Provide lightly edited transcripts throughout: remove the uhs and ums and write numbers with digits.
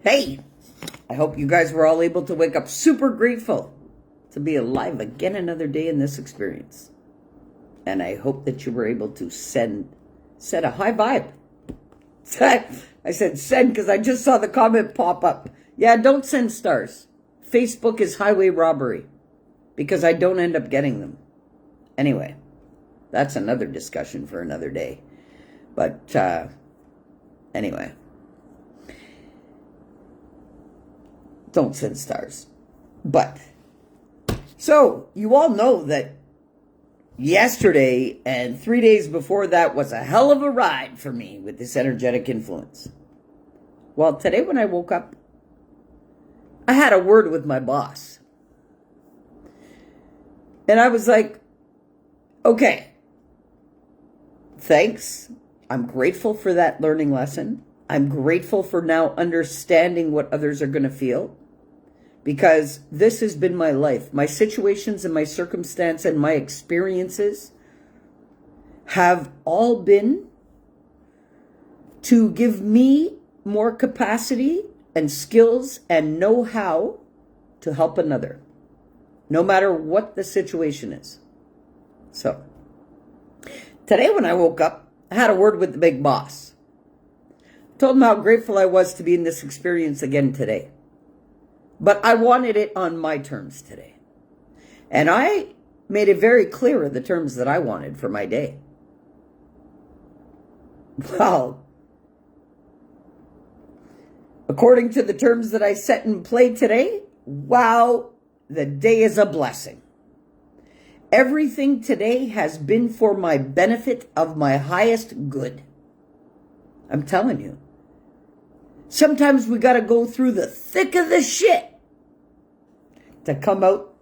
Hey, I hope you guys were all able to wake up super grateful to be alive again another day in this experience. And I hope that you were able to set a high vibe. I said send because I just saw the comment pop up. Yeah, don't send stars. Facebook is highway robbery because I don't end up getting them. Anyway, that's another discussion for another day. But anyway, don't send stars. But so you all know that yesterday and 3 days before that was a hell of a ride for me with this energetic influence. Well, today when I woke up, I had a word with my boss. And I was like, okay, thanks. I'm grateful for that learning lesson. I'm grateful for now understanding what others are going to feel. Because this has been my life. My situations and my circumstance and my experiences have all been to give me more capacity and skills and know-how to help another, no matter what the situation is. So, today when I woke up, I had a word with the big boss. Told him how grateful I was to be in this experience again today. But I wanted it on my terms today. And I made it very clear the terms that I wanted for my day. Well, according to the terms that I set in play today, wow, the day is a blessing. Everything today has been for my benefit of my highest good. I'm telling you. Sometimes we got to go through the thick of the shit to come out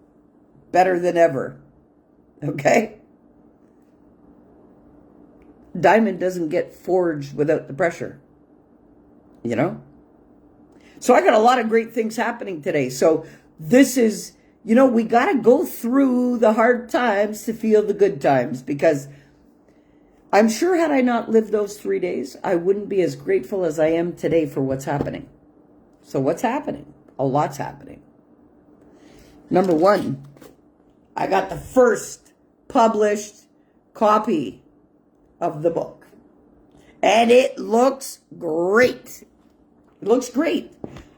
better than ever. Okay? Diamond doesn't get forged without the pressure. You know? So I got a lot of great things happening today. So this is, we got to go through the hard times to feel the good times, because I'm sure had I not lived those 3 days, I wouldn't be as grateful as I am today for what's happening. So what's happening? A lot's happening. Number one, I got the first published copy of the book. And it looks great. It looks great.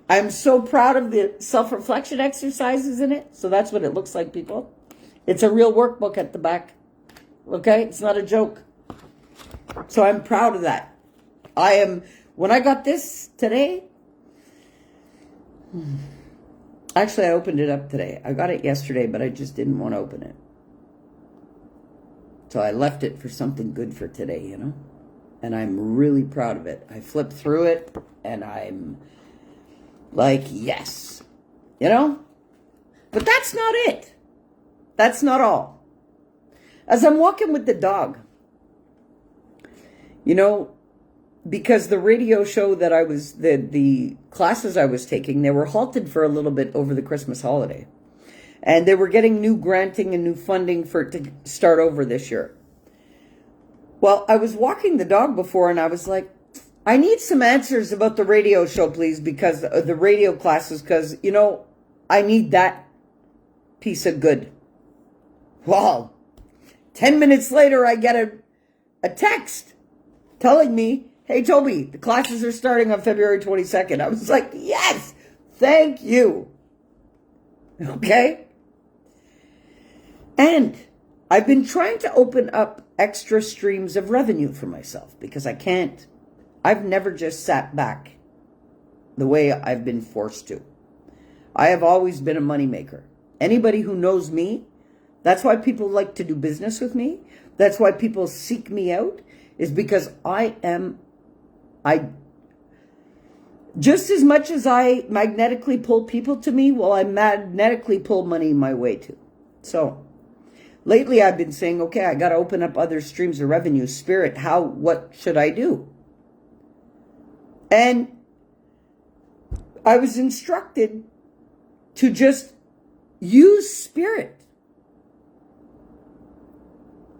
I'm so proud of the self-reflection exercises in it. So that's what it looks like, people. It's a real workbook at the back. Okay? It's not a joke. So I'm proud of that. When I got this today, actually I opened it up today. I got it yesterday, but I just didn't want to open it. So I left it for something good for today, And I'm really proud of it. I flipped through it and I'm like, yes, But that's not it. That's not all. As I'm walking with the dog, because the radio show that I was, the classes I was taking, they were halted for a little bit over the Christmas holiday. And they were getting new granting and new funding for it to start over this year. Well, I was walking the dog before and I was like, I need some answers about the radio show, please, because the radio classes, because, I need that piece of good. Well, 10 minutes later, I get a text telling me, hey, Tobi, the classes are starting on February 22nd. I was like, yes, thank you. Okay? And I've been trying to open up extra streams of revenue for myself because I've never just sat back the way I've been forced to. I have always been a moneymaker. Anybody who knows me, that's why people like to do business with me. That's why people seek me out, is because I just as much as I magnetically pull people to me, well, I magnetically pull money my way too. So lately I've been saying, okay, I got to open up other streams of revenue. Spirit, what should I do? And I was instructed to just use spirit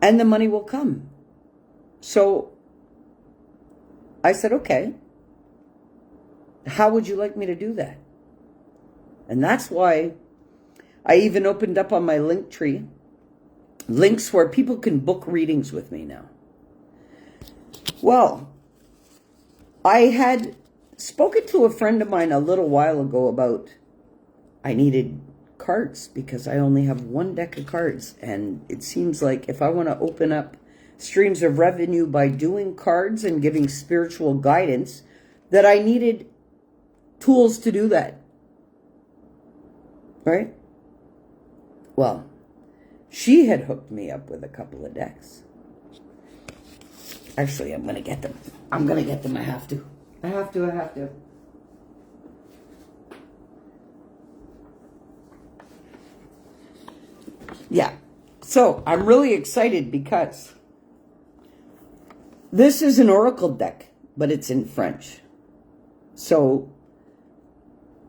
and the money will come. So I said, okay. How would you like me to do that? And that's why I even opened up on my link tree links where people can book readings with me now. Well, I had spoken to a friend of mine a little while ago about I needed cards because I only have one deck of cards. And it seems like if I want to open up streams of revenue by doing cards and giving spiritual guidance, that I needed tools to do that. Right? Well, she had hooked me up with a couple of decks. Actually, I'm going to get them. I'm going to get them. I have to. I have to. Yeah. So, I'm really excited because this is an oracle deck, but it's in French. So,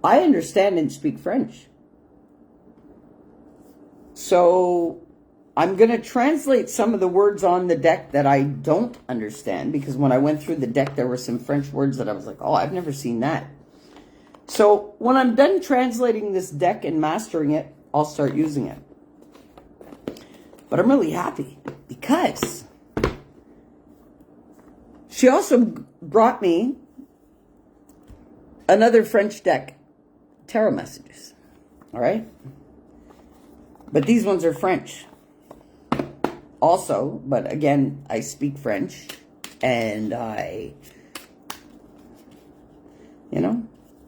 I understand and speak French. So, I'm going to translate some of the words on the deck that I don't understand, because when I went through the deck, there were some French words that I was like, oh, I've never seen that. So, when I'm done translating this deck and mastering it, I'll start using it. But I'm really happy because she also brought me another French deck, tarot messages. All right? But these ones are French also. But again, I speak French and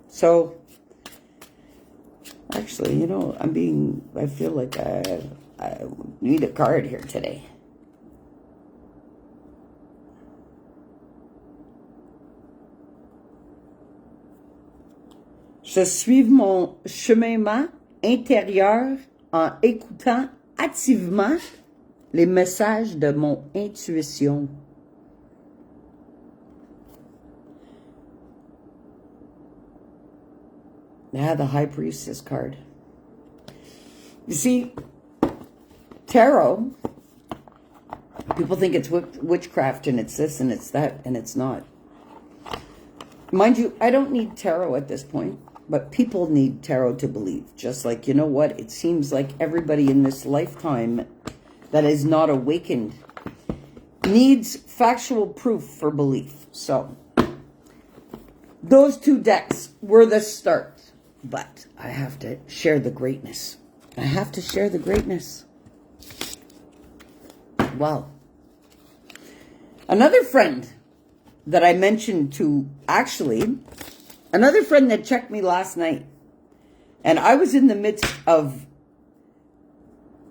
so actually, I feel like I need a card here today. Je suis mon cheminement intérieur en écoutant activement les messages de mon intuition. Now the High Priestess card. You see, tarot, people think it's witchcraft and it's this and it's that, and it's not. Mind you, I don't need tarot at this point, but people need tarot to believe. Just like, you know what? It seems like everybody in this lifetime that is not awakened needs factual proof for belief. So, those two decks were the start. But I have to share the greatness. I have to share the greatness. Wow. Another friend that I mentioned to, actually, another friend that checked me last night. And I was in the midst of,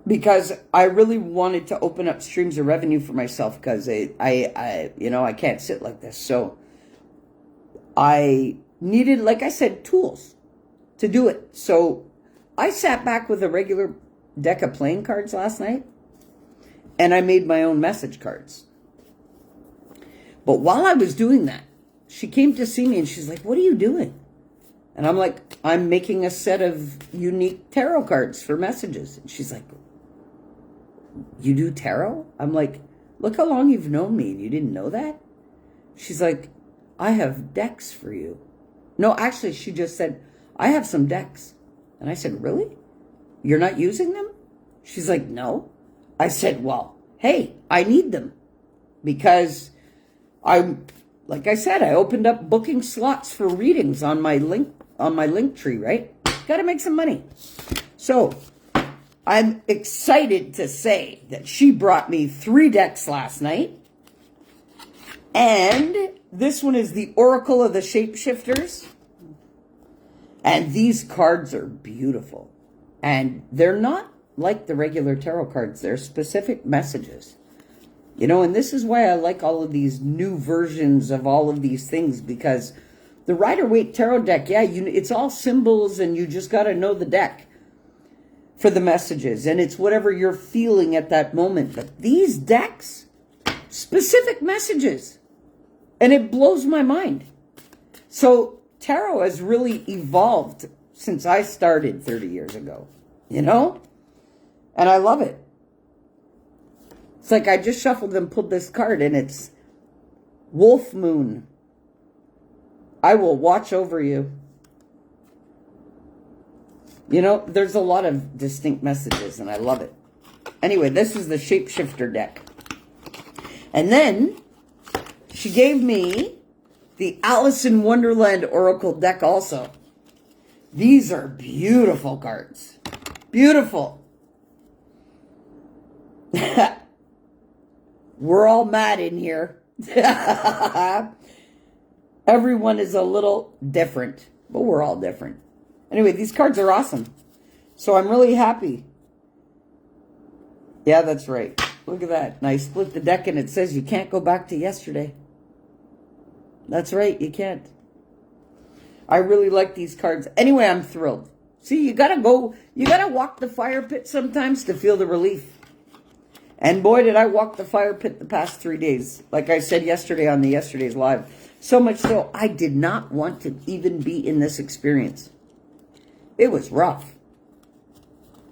because I really wanted to open up streams of revenue for myself because I can't sit like this. So I needed, like I said, tools to do it. So I sat back with a regular deck of playing cards last night and I made my own message cards. But while I was doing that, she came to see me and she's like, what are you doing? And I'm like, I'm making a set of unique tarot cards for messages. And she's like, you do tarot? I'm like, look how long you've known me and you didn't know that? She's like, I have decks for you. No, actually, she just said, I have some decks. And I said, really? You're not using them? She's like, no. I said, well, hey, I need them. Because like I said, I opened up booking slots for readings on my link tree, right? Got to make some money. So I'm excited to say that she brought me 3 decks last night. And this one is the Oracle of the Shapeshifters. And these cards are beautiful. And they're not like the regular tarot cards. They're specific messages. You know, and this is why I like all of these new versions of all of these things. Because the Rider-Waite Tarot deck, yeah, it's all symbols and you just got to know the deck for the messages. And it's whatever you're feeling at that moment. But these decks, specific messages. And it blows my mind. So tarot has really evolved since I started 30 years ago, you know? And I love it. It's like I just shuffled and pulled this card and it's Wolf Moon. I will watch over you. You know, there's a lot of distinct messages, and I love it. Anyway, this is the Shapeshifter deck. And then she gave me the Alice in Wonderland Oracle deck also. These are beautiful cards. Beautiful. We're all mad in here. Everyone is a little different, but we're all different. Anyway, these cards are awesome. So I'm really happy. Yeah, that's right. Look at that. And I split the deck and it says you can't go back to yesterday. That's right, you can't. I really like these cards. Anyway, I'm thrilled. See, you gotta walk the fire pit sometimes to feel the relief. And boy, did I walk the fire pit the past 3 days. Like I said yesterday on the yesterday's live. So much so, I did not want to even be in this experience. It was rough.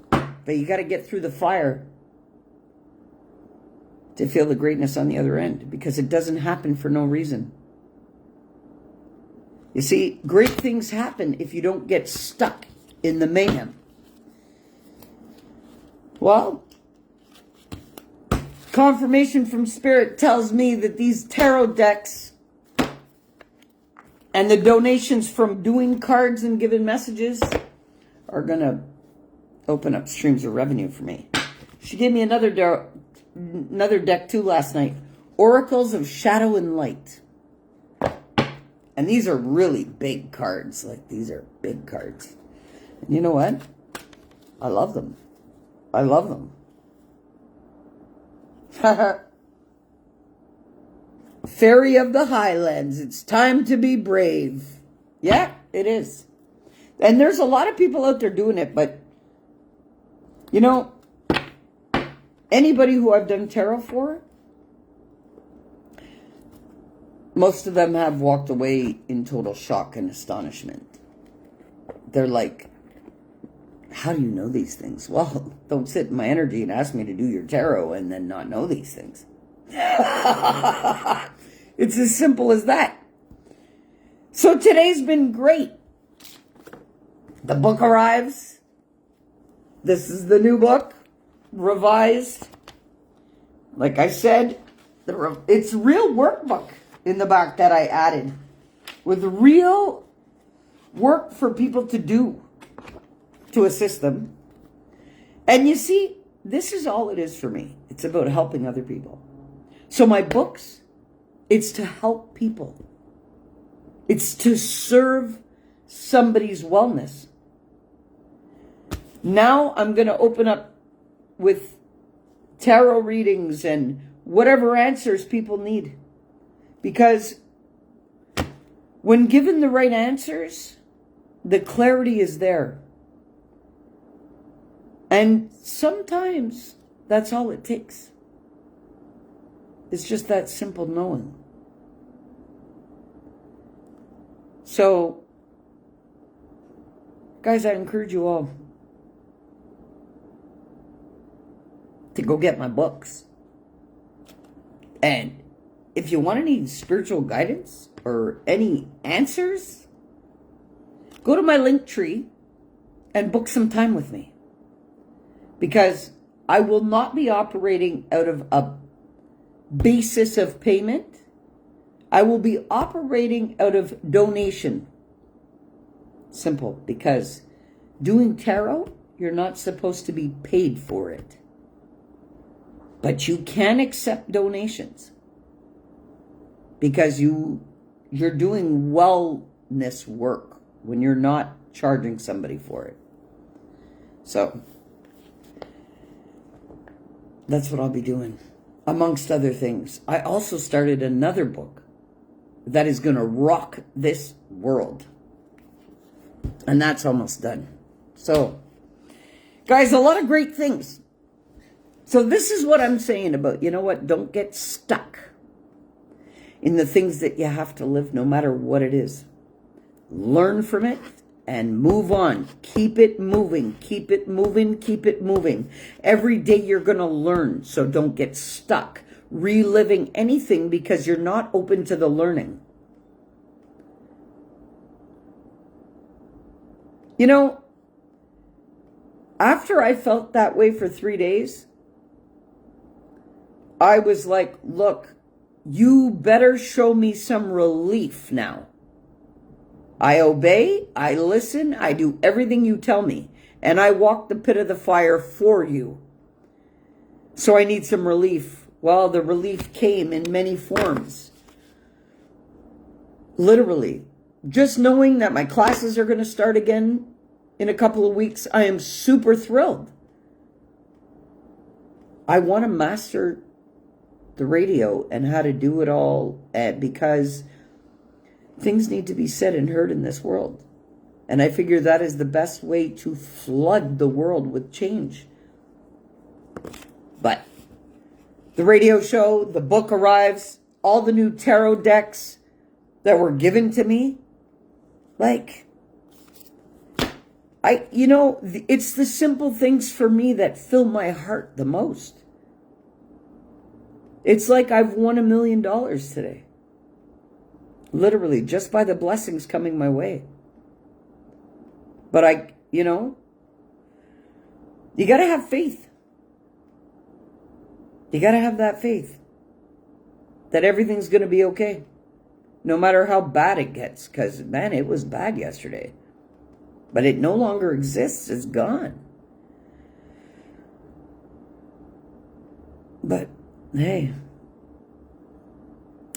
But you got to get through the fire to feel the greatness on the other end. Because it doesn't happen for no reason. You see, great things happen if you don't get stuck in the mayhem. Well, confirmation from Spirit tells me that these tarot decks and the donations from doing cards and giving messages are going to open up streams of revenue for me. She gave me another deck too last night. Oracles of Shadow and Light. And these are really big cards. Like, these are big cards. And you know what? I love them. I love them. Fairy of the Highlands. It's time to be brave. Yeah, it is. And there's a lot of people out there doing it, but you know, anybody who I've done tarot for, most of them have walked away in total shock and astonishment. They're like, how do you know these things? Well, don't sit in my energy and ask me to do your tarot and then not know these things. It's as simple as that. So today's been great. The book arrives. This is the new book, revised. Like I said, it's real workbook in the back that I added with real work for people to do to assist them. And you see, this is all it is for me. It's about helping other people. So my books, it's to help people. It's to serve somebody's wellness. Now I'm going to open up with tarot readings and whatever answers people need. Because when given the right answers, the clarity is there. And sometimes that's all it takes. It's just that simple knowing. So, guys, I encourage you all to go get my books. And if you want any spiritual guidance or any answers, go to my link tree and book some time with me. Because I will not be operating out of a basis of payment. I will be operating out of donation. Simple. Because doing tarot, you're not supposed to be paid for it. But you can accept donations. Because you're doing wellness work when you're not charging somebody for it. So that's what I'll be doing, amongst other things. I also started another book that is going to rock this world. And that's almost done. So, guys, a lot of great things. So this is what I'm saying about, you know what, don't get stuck in the things that you have to live, no matter what it is. Learn from it and move on. Keep it moving. Keep it moving. Keep it moving. Every day you're going to learn, so don't get stuck reliving anything because you're not open to the learning. You know, after I felt that way for 3 days, I was like, look, you better show me some relief now. I obey, I listen, I do everything you tell me, and I walk the pit of the fire for you. So I need some relief. Well, the relief came in many forms. Literally. Just knowing that my classes are going to start again in a couple of weeks, I am super thrilled. I want to master the radio and how to do it all because things need to be said and heard in this world. And I figure that is the best way to flood the world with change. But the radio show, the book arrives, all the new tarot decks that were given to me. Like, it's the simple things for me that fill my heart the most. It's like I've won $1 million today. Literally, just by the blessings coming my way. But you got to have faith. You got to have that faith that everything's going to be okay. No matter how bad it gets. Because, man, it was bad yesterday. But it no longer exists. It's gone. But, hey.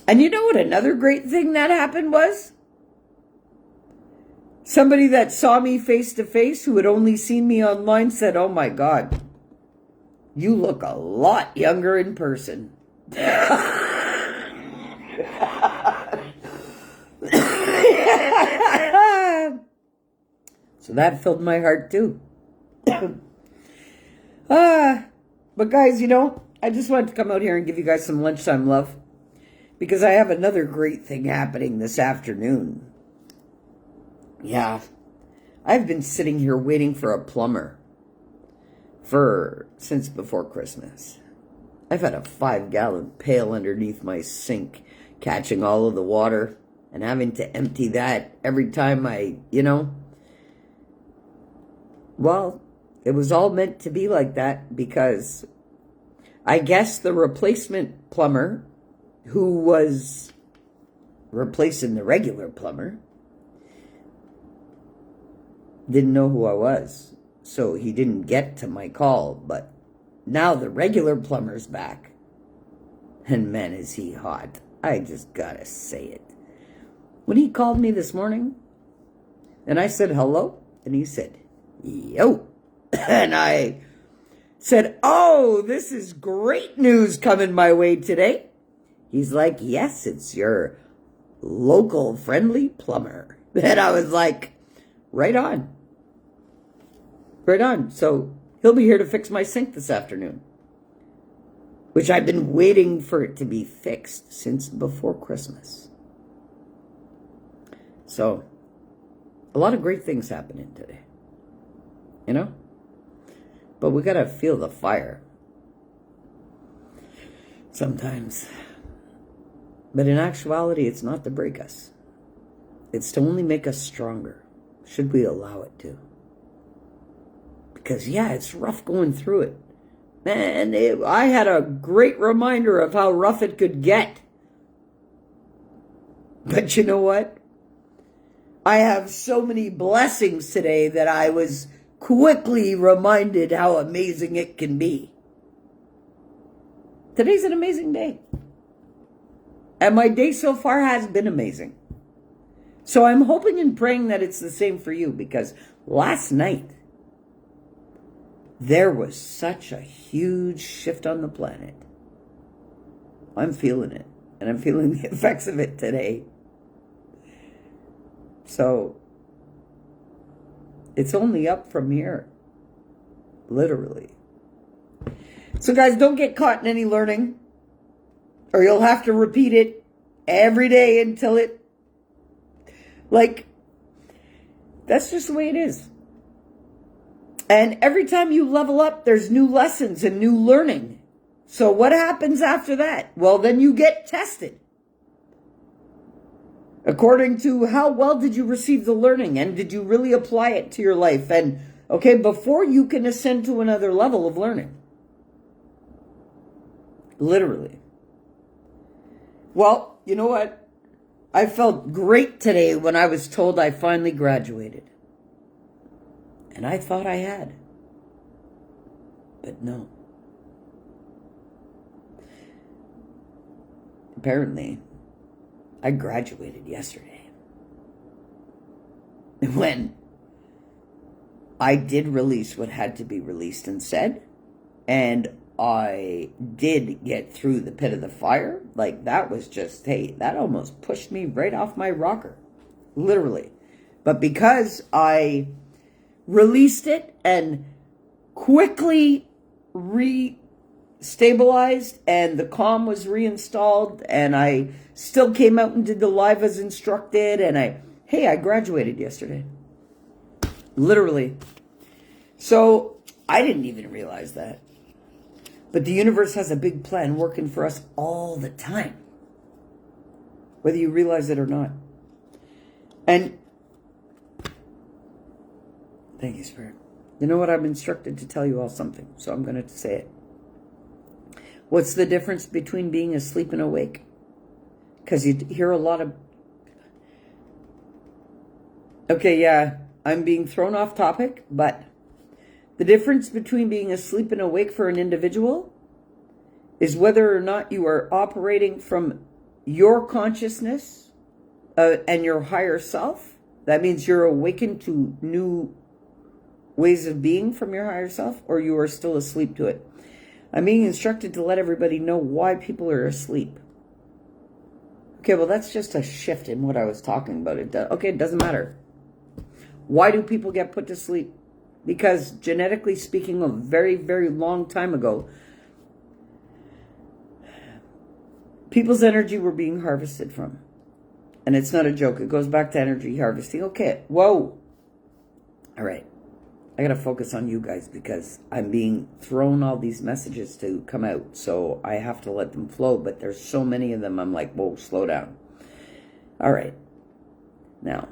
And you know what another great thing that happened was? Somebody that saw me face to face, who had only seen me online, said, oh my God, you look a lot younger in person. So that filled my heart too. But guys, I just wanted to come out here and give you guys some lunchtime love. Because I have another great thing happening this afternoon. Yeah. I've been sitting here waiting for a plumber since before Christmas. I've had a 5-gallon pail underneath my sink, catching all of the water and having to empty that every time well, it was all meant to be like that because I guess the replacement plumber who was replacing the regular plumber didn't know who I was. So he didn't get to my call. But now the regular plumber's back. And man, is he hot. I just gotta say it. When he called me this morning, and I said hello, and he said, yo. And I said, oh, this is great news coming my way today. He's like, yes, it's your local friendly plumber. And I was like, right on. Right on. So he'll be here to fix my sink this afternoon. Which I've been waiting for it to be fixed since before Christmas. So, a lot of great things happening today. But we gotta feel the fire. Sometimes. But in actuality, it's not to break us. It's to only make us stronger, should we allow it to. Because, yeah, it's rough going through it. Man, I had a great reminder of how rough it could get. But you know what? I have so many blessings today that I was quickly reminded how amazing it can be. Today's an amazing day. And my day so far has been amazing. So I'm hoping and praying that it's the same for you, because last night, there was such a huge shift on the planet. I'm feeling it. And I'm feeling the effects of it today. So, it's only up from here. Literally. So guys, don't get caught in any learning, or you'll have to repeat it every day until it, that's just the way it is. And every time you level up, there's new lessons and new learning. So what happens after that? Well, then you get tested. According to how well did you receive the learning, and did you really apply it to your life? And okay, before you can ascend to another level of learning. Literally. Well, you know what? I felt great today when I was told I finally graduated. And I thought I had. But no. Apparently, I graduated yesterday. When I did release what had to be released and said, and I did get through the pit of the fire, like that was just, hey, that almost pushed me right off my rocker. Literally. But because I released it and quickly stabilized, and the calm was reinstalled, and I still came out and did the live as instructed, and I graduated yesterday. Literally. So I didn't even realize that. But the universe has a big plan working for us all the time, whether you realize it or not. And thank you, Spirit. You know what? I'm instructed to tell you all something, so I'm going to say it. What's the difference between being asleep and awake? Because you hear a lot of... Okay, yeah, I'm being thrown off topic, but the difference between being asleep and awake for an individual is whether or not you are operating from your consciousness and your higher self. That means you're awakened to new ways of being from your higher self, or you are still asleep to it. I'm being instructed to let everybody know why people are asleep. Okay, well, that's just a shift in what I was talking about. It doesn't matter. Why do people get put to sleep? Because genetically speaking, a very, very long time ago, people's energy were being harvested from. And it's not a joke. It goes back to energy harvesting. Okay, whoa. All right. I got to focus on you guys because I'm being thrown all these messages to come out. So I have to let them flow. But there's so many of them. I'm like, whoa, slow down. All right. Now,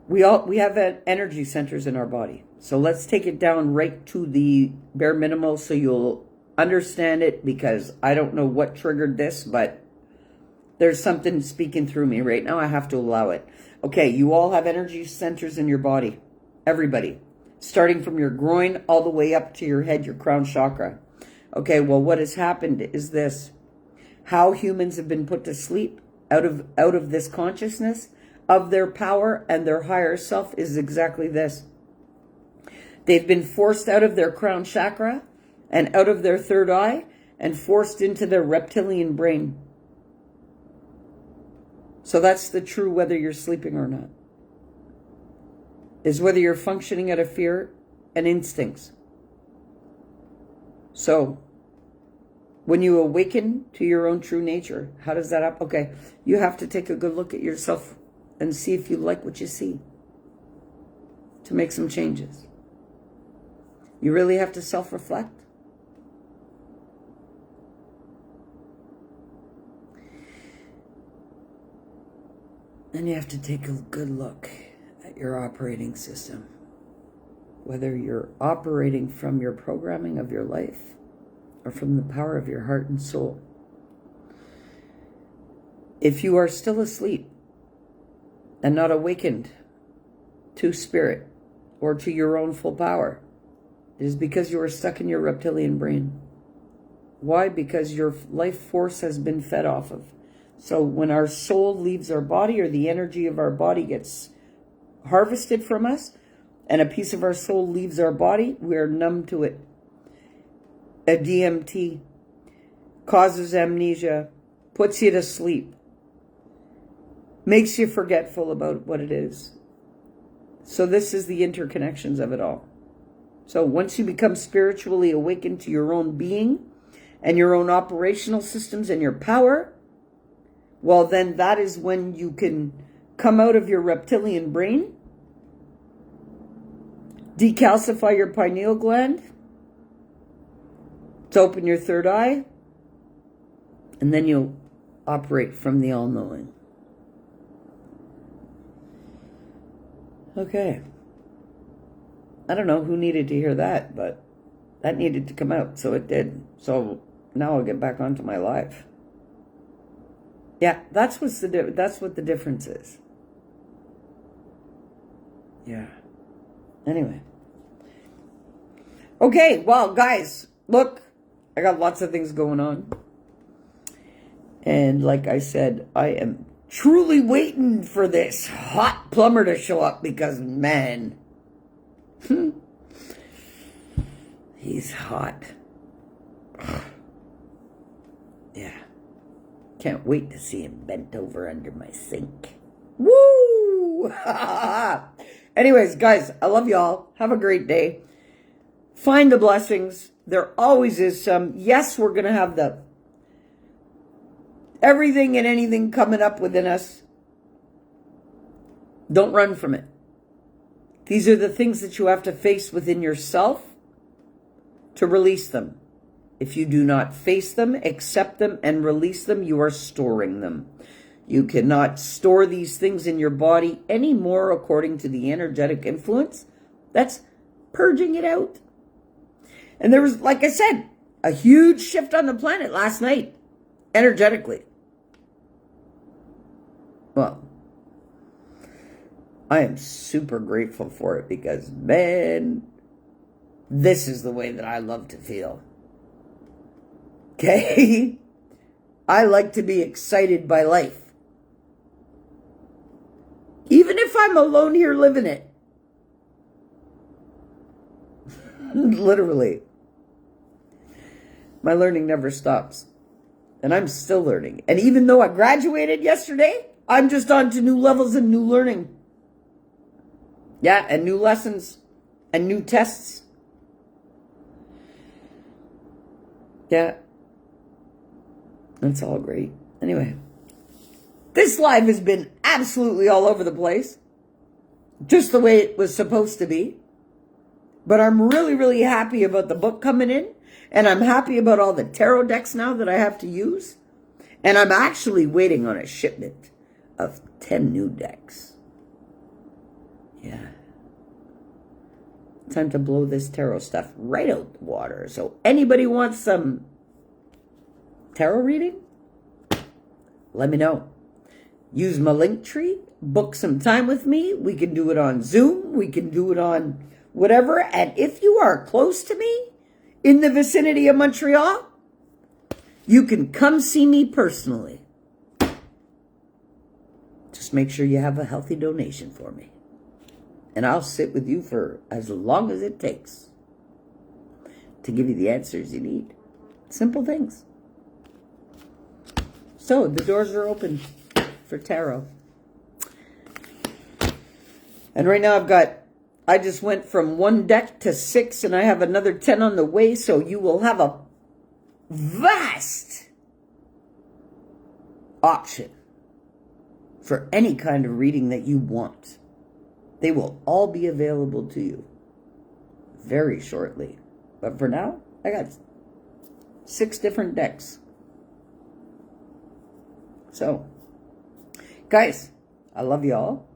we have energy centers in our body. So let's take it down right to the bare minimal so you'll understand it, because I don't know what triggered this, but there's something speaking through me right now. I have to allow it. Okay, you all have energy centers in your body. Everybody. Starting from your groin all the way up to your head, your crown chakra. Okay, well, what has happened is this. How humans have been put to sleep out of this consciousness of their power and their higher self is exactly this. They've been forced out of their crown chakra and out of their third eye and forced into their reptilian brain. So that's the true whether you're sleeping or not. Is whether you're functioning out of fear and instincts. So, when you awaken to your own true nature, how does that happen? Okay, you have to take a good look at yourself and see if you like what you see to make some changes. You really have to self-reflect. And you have to take a good look at your operating system. Whether you're operating from your programming of your life or from the power of your heart and soul. If you are still asleep and not awakened to spirit or to your own full power, it is because you are stuck in your reptilian brain. Why? Because your life force has been fed off of. So when our soul leaves our body, or the energy of our body gets harvested from us, and a piece of our soul leaves our body, we're numb to it. A DMT causes amnesia, puts you to sleep, makes you forgetful about what it is. So this is the interconnections of it all. So once you become spiritually awakened to your own being and your own operational systems and your power, well, then that is when you can come out of your reptilian brain, decalcify your pineal gland, to open your third eye, and then you'll operate from the all-knowing. Okay. I don't know who needed to hear that, but that needed to come out, so it did. So now I'll get back onto my life. Yeah, that's what the difference is. Yeah. Anyway. Okay, well, guys, look, I got lots of things going on. And like I said, I am truly waiting for this hot plumber to show up because, man, he's hot. Yeah. Can't wait to see him bent over under my sink. Woo! Anyways, guys, I love y'all. Have a great day. Find the blessings. There always is some. Yes, we're going to have the everything and anything coming up within us. Don't run from it. These are the things that you have to face within yourself to release them. If you do not face them, accept them, and release them, you are storing them. You cannot store these things in your body anymore according to the energetic influence. That's purging it out. And there was, like I said, a huge shift on the planet last night, energetically. Well, I am super grateful for it because, man, this is the way that I love to feel. Okay? I like to be excited by life. Even if I'm alone here living it. Literally. My learning never stops. And I'm still learning. And even though I graduated yesterday, I'm just on to new levels and new learning. Yeah, and new lessons and new tests. Yeah. That's all great. Anyway, this live has been absolutely all over the place. Just the way it was supposed to be. But I'm really, really happy about the book coming in. And I'm happy about all the tarot decks now that I have to use. And I'm actually waiting on a shipment of 10 new decks. Yeah. Time to blow this tarot stuff right out the water. So anybody wants some tarot reading? Let me know. Use my link tree. Book some time with me. We can do it on Zoom. We can do it on whatever. And if you are close to me, in the vicinity of Montreal, you can come see me personally. Just make sure you have a healthy donation for me. And I'll sit with you for as long as it takes to give you the answers you need. Simple things. So, the doors are open for tarot. And right now I just went from 1 deck to 6, and I have another 10 on the way, so you will have a vast option for any kind of reading that you want. They will all be available to you very shortly. But for now, I got 6 different decks. So, guys, I love y'all.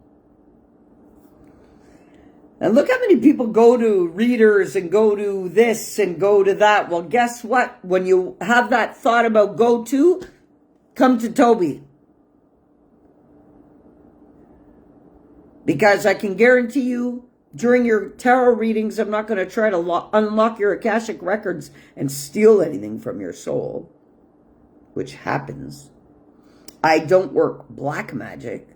And look how many people go to readers and go to this and go to that. Well, guess what? When you have that thought about go to, come to Tobi. Because I can guarantee you, during your tarot readings, I'm not going to try to unlock your Akashic records and steal anything from your soul, which happens. I don't work black magic.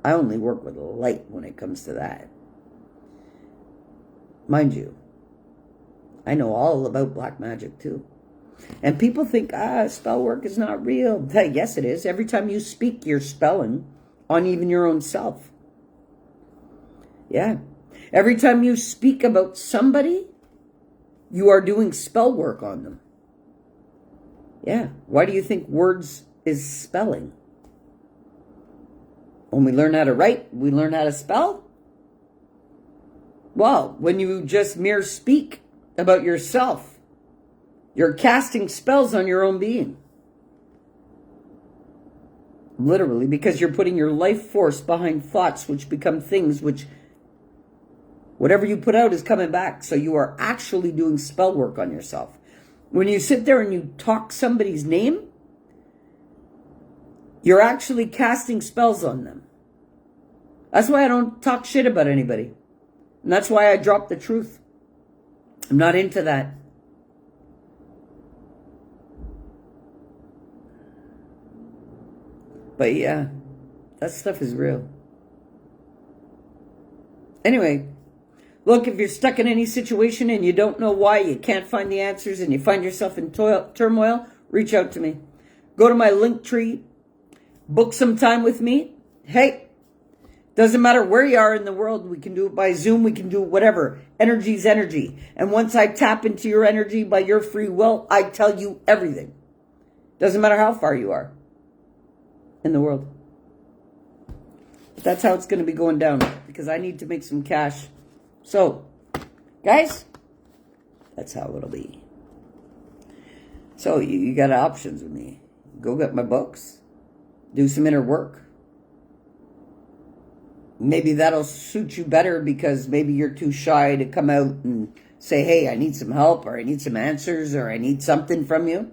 I only work with light when it comes to that. Mind you, I know all about black magic too. And people think, spell work is not real. Yes, it is. Every time you speak, you're spelling on even your own self. Yeah. Every time you speak about somebody, you are doing spell work on them. Yeah. Why do you think words is spelling? When we learn how to write, we learn how to spell. Well, when you just mere speak about yourself, you're casting spells on your own being. Literally, because you're putting your life force behind thoughts, which become things which, whatever you put out is coming back. So you are actually doing spell work on yourself. When you sit there and you talk somebody's name, you're actually casting spells on them. That's why I don't talk shit about anybody. And that's why I drop the truth. I'm not into that. But yeah, that stuff is real. Anyway, look, if you're stuck in any situation and you don't know why, you can't find the answers, and you find yourself in turmoil, reach out to me. Go to my link tree. Book some time with me. Hey, doesn't matter where you are in the world. We can do it by Zoom. We can do whatever. Energy's energy. And once I tap into your energy by your free will, I tell you everything. Doesn't matter how far you are in the world. But that's how it's going to be going down, because I need to make some cash. So, guys, that's how it'll be. So you got options with me. Go get my books. Do some inner work. Maybe that'll suit you better because maybe you're too shy to come out and say, hey, I need some help, or I need some answers, or I need something from you.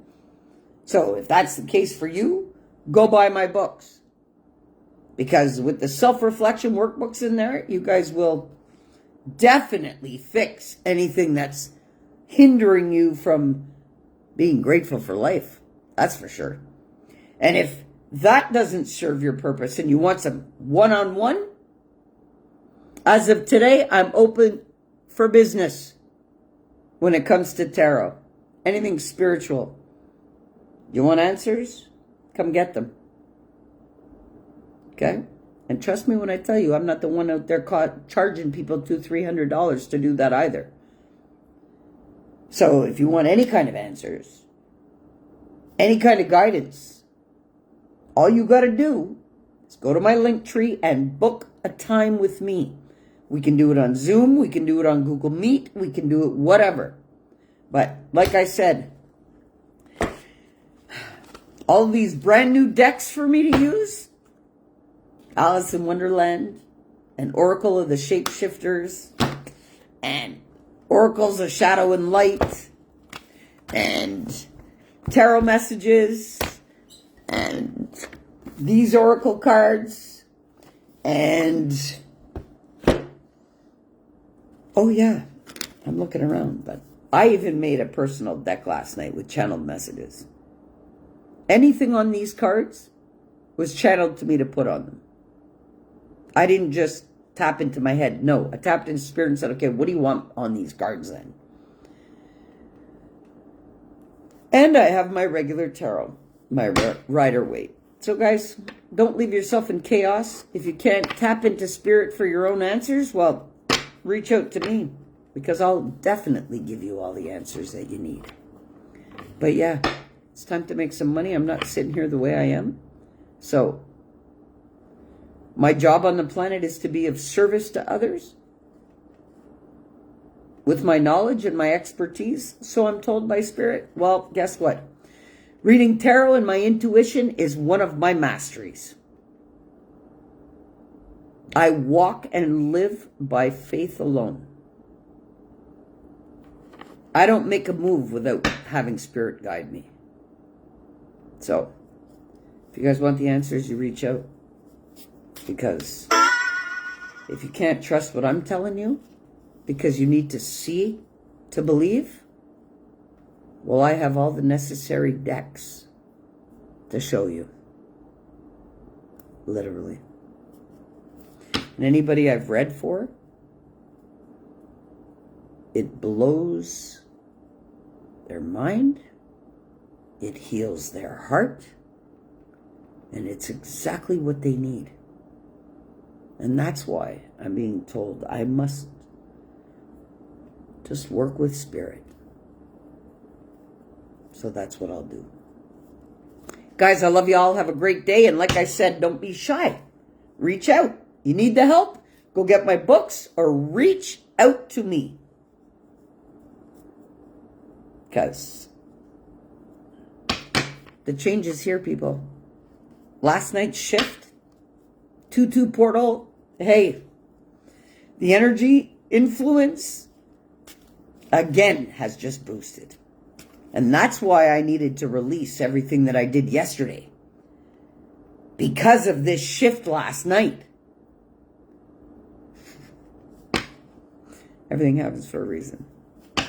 So if that's the case for you, go buy my books. Because with the self-reflection workbooks in there, you guys will definitely fix anything that's hindering you from being grateful for life. That's for sure. And if that doesn't serve your purpose and you want some one-on-one, as of today, I'm open for business when it comes to tarot. Anything spiritual. You want answers? Come get them. Okay? And trust me when I tell you, I'm not the one out there charging people $200-$300 to do that either. So if you want any kind of answers, any kind of guidance, all you got to do is go to my link tree and book a time with me. We can do it on Zoom. We can do it on Google Meet. We can do it whatever. But like I said, all of these brand new decks for me to use, Alice in Wonderland, and Oracle of the Shapeshifters, and Oracles of Shadow and Light, and Tarot Messages, and these Oracle cards, and oh yeah, I'm looking around, but I even made a personal deck last night with channeled messages. Anything on these cards was channeled to me to put on them. I didn't just tap into my head. No, I tapped into spirit and said, okay, what do you want on these cards then? And I have my regular tarot, my Rider-Waite. So guys, don't leave yourself in chaos. If you can't tap into spirit for your own answers, well, reach out to me, because I'll definitely give you all the answers that you need. But yeah, it's time to make some money. I'm not sitting here the way I am. So my job on the planet is to be of service to others with my knowledge and my expertise. So I'm told by spirit. Well, guess what? Reading tarot and my intuition is one of my masteries. I walk and live by faith alone. I don't make a move without having spirit guide me. So, if you guys want the answers, you reach out. Because if you can't trust what I'm telling you, because you need to see to believe, well, I have all the necessary decks to show you. Literally. And anybody I've read for, it blows their mind, it heals their heart, and it's exactly what they need. And that's why I'm being told I must just work with spirit. So that's what I'll do. Guys, I love you all. Have a great day. And like I said, don't be shy. Reach out. You need the help? Go get my books or reach out to me. Because the change is here, people. last night's shift, 2-2 portal, hey, the energy influence, again, has just boosted. And that's why I needed to release everything that I did yesterday. Because of this shift last night. Everything happens for a reason.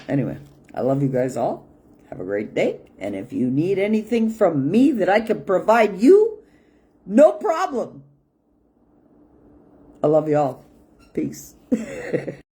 Anyway, I love you guys all. Have a great day. And if you need anything from me that I can provide you, no problem. I love you all. Peace.